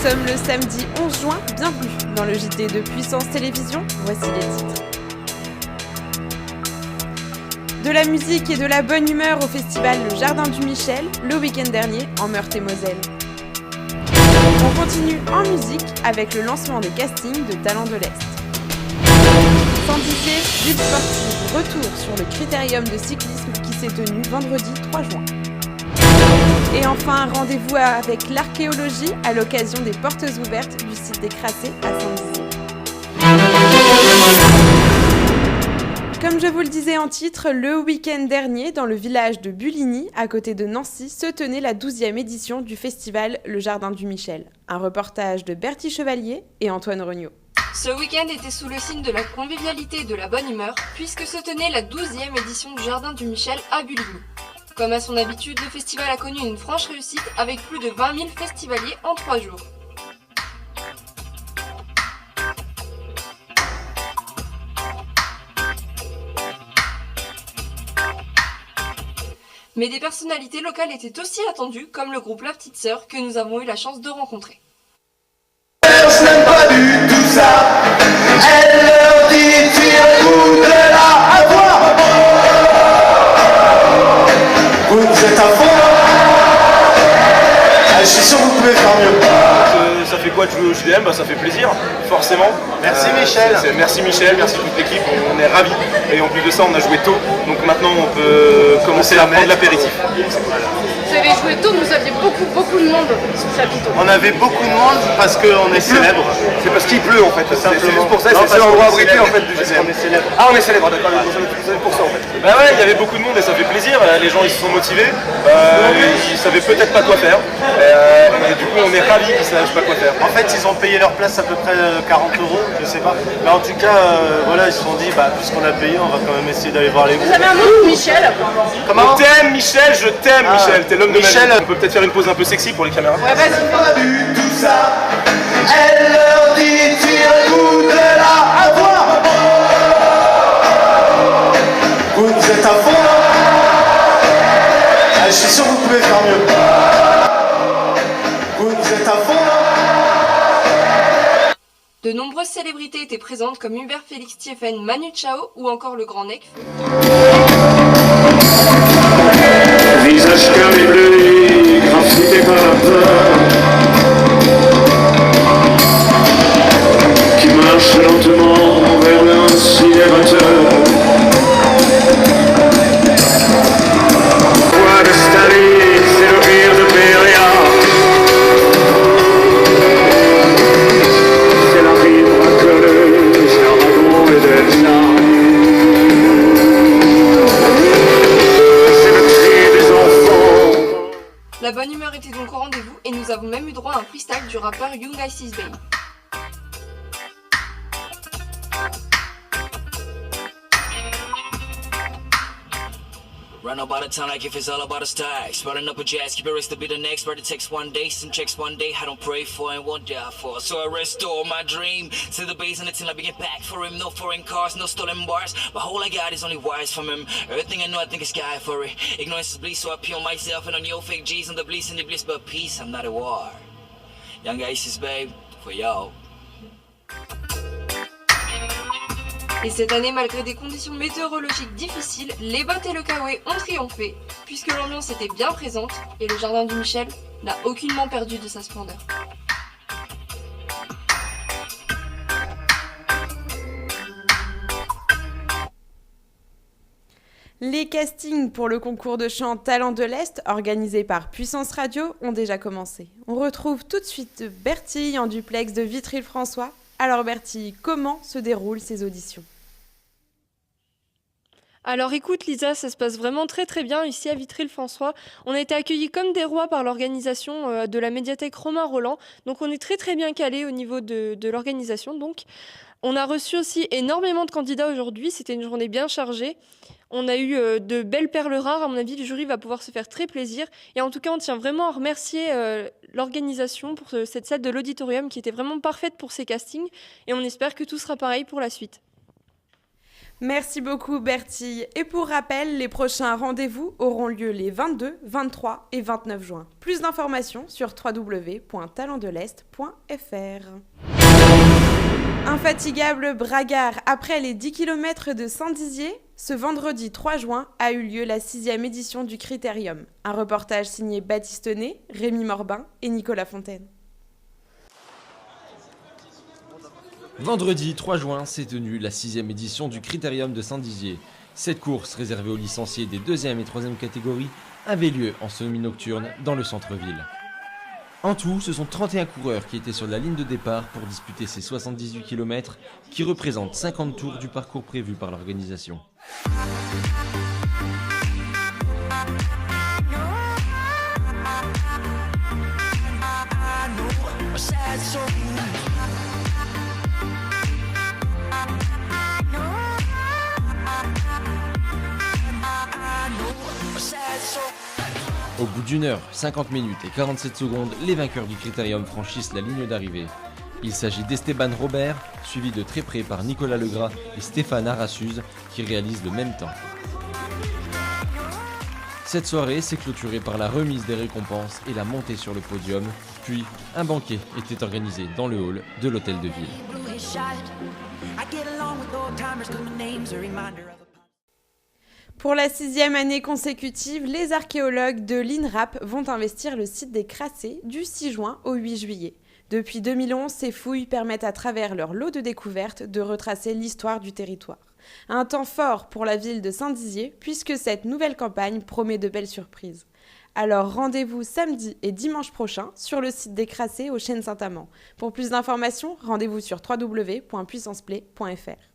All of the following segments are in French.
sommes le samedi 11 juin, bienvenue dans le JT de Puissance Télévisions, voici les titres. De la musique et de la bonne humeur au festival Le Jardin du Michel, le week-end dernier en Meurthe-et-Moselle. On continue en musique avec le lancement des castings de Talents de l'Est. Sans dizier, lutte sportive, retour sur le critérium de cyclisme qui s'est tenu vendredi 3 juin. Et enfin, rendez-vous avec l'archéologie à l'occasion des portes ouvertes du site des Crassés à Saint-Dizier. Comme je vous le disais en titre, le week-end dernier, dans le village de Buligny, à côté de Nancy, se tenait la 12e édition du festival Le Jardin du Michel. Un reportage de Bertie Chevalier et Antoine Regnault. Ce week-end était sous le signe de la convivialité et de la bonne humeur, puisque se tenait la 12e édition du Jardin du Michel à Buligny. Comme à son habitude, le festival a connu une franche réussite avec plus de 20 000 festivaliers en 3 jours. Mais des personnalités locales étaient aussi attendues, comme le groupe La Petite Sœur, que nous avons eu la chance de rencontrer. Je n'aime pas du tout ça. Elle leur dit tirez-vous de là à voir. Vous êtes à fond. Je suis sûr que vous pouvez faire mieux. Ça fait quoi de jouer au JDM? Ça fait plaisir, forcément. Merci Michel. Merci Michel, merci toute l'équipe, on est ravis. Et en plus de ça, on a joué tôt, donc maintenant on peut commencer à prendre l'apéritif. Vous avez joué tôt, vous aviez beaucoup de monde sur ce chapiteau. On avait beaucoup de monde parce qu'on est célèbre. C'est parce qu'il pleut en fait, c'est juste pour ça, Non, c'est le seul parce endroit qu'on est abrité en fait célèbre. du JDM. On est célèbre. Ah, on est célèbre, d'accord, c'est pour ça en fait. Bah ouais, il y avait beaucoup de monde et ça fait plaisir, les gens ils se sont motivés, ils savaient peut-être pas quoi faire, et du coup on est ravis qu'ils savent pas quoi faire. En fait, ils ont payé leur place à peu près 40 €, je sais pas. Mais en tout cas, voilà, ils se sont dit, puisqu'on a payé, on va quand même essayer d'aller voir les groupes. Vous avez un mot pour Michel? Comment? Je t'aime Michel, je t'aime Michel, t'es l'homme de Michel. ma vie. On peut peut-être faire une pause un peu sexy pour les caméras. Ouais, vas-y. Pas du tout ça. Elle leur dit tirez-vous de là à voir. Vous êtes à fond. Je suis sûr que vous pouvez faire mieux. Vous êtes à fond. De nombreuses célébrités étaient présentes comme Hubert Félix Thieffen, Manu Chao ou encore le grand Nekfeu. Visage carré bleu, graffité par la peur, qui marche lentement vers l'incinérateur. Voix de Staline, c'est le rire de Beria. C'est la rime racoleuse d'Aragon et d'Elsa. La bonne humeur était donc au rendez-vous et nous avons même eu droit à un freestyle du rappeur Young Isis Babe. Run about the town like if it's all about a stack. Sprouting up a jazz, keep it race to be the next. But it takes one day, some checks one day. I don't pray for and won't die for. So I restore my dream. To the base and the till I begin back for him. No foreign cars, no stolen bars. But all I got is only wires from him. Everything I know, I think is sky for it. Ignorance is bliss, so I pee on myself and on your fake G's and the bliss and the bliss. But peace, I'm not at war. Young Isis, babe, for y'all. Et cette année, malgré des conditions météorologiques difficiles, les bottes et le kawaii ont triomphé, puisque l'ambiance était bien présente et le jardin du Michel n'a aucunement perdu de sa splendeur. Les castings pour le concours de chant Talents de l'Est, organisé par Puissance Radio, ont déjà commencé. On retrouve tout de suite Bertie en duplex de Vitry-le-François. Alors Bertie, comment se déroulent ces auditions ? Alors écoute Lisa, ça se passe vraiment très bien ici à Vitry-le-François. On a été accueillis comme des rois par l'organisation de la médiathèque Romain Roland. Donc on est très bien calés au niveau de l'organisation. Donc on a reçu aussi énormément de candidats aujourd'hui. C'était une journée bien chargée. On a eu de belles perles rares. À mon avis, le jury va pouvoir se faire très plaisir. Et en tout cas, on tient vraiment à remercier l'organisation pour cette salle de l'auditorium qui était vraiment parfaite pour ces castings. Et on espère que tout sera pareil pour la suite. Merci beaucoup Bertille. Et pour rappel, les prochains rendez-vous auront lieu les 22, 23 et 29 juin. Plus d'informations sur www.talentdelest.fr. Infatigable Bragard, après les 10 km de Saint-Dizier, ce vendredi 3 juin a eu lieu la 6e édition du Critérium. Un reportage signé Baptiste Ney, Rémi Morbin et Nicolas Fontaine. Vendredi 3 juin s'est tenue la 6e édition du Critérium de Saint-Dizier. Cette course, réservée aux licenciés des 2e et 3e catégories, avait lieu en semi-nocturne dans le centre-ville. En tout, ce sont 31 coureurs qui étaient sur la ligne de départ pour disputer ces 78 km qui représentent 50 tours du parcours prévu par l'organisation. Au bout d'une heure, 50 minutes et 47 secondes, les vainqueurs du Critérium franchissent la ligne d'arrivée. Il s'agit d'Esteban Robert, suivi de très près par Nicolas Legras et Stéphane Arasuz, qui réalisent le même temps. Cette soirée s'est clôturée par la remise des récompenses et la montée sur le podium, puis un banquet était organisé dans le hall de l'hôtel de ville. Pour la 6e année consécutive, les archéologues de l'INRAP vont investir le site des Crassés du 6 juin au 8 juillet. Depuis 2011, ces fouilles permettent à travers leur lot de découvertes de retracer l'histoire du territoire. Un temps fort pour la ville de Saint-Dizier, puisque cette nouvelle campagne promet de belles surprises. Alors rendez-vous samedi et dimanche prochain sur le site des Crassés au Chêne Saint-Amand. Pour plus d'informations, rendez-vous sur www.puissanceplay.fr.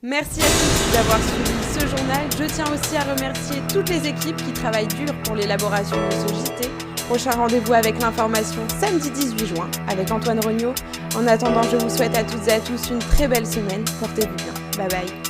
Merci à tous d'avoir suivi ce journal. Je tiens aussi à remercier toutes les équipes qui travaillent dur pour l'élaboration de ce JT. Prochain rendez-vous avec l'information samedi 18 juin avec Antoine Regnault. En attendant, je vous souhaite à toutes et à tous une très belle semaine. Portez-vous bien. Bye bye.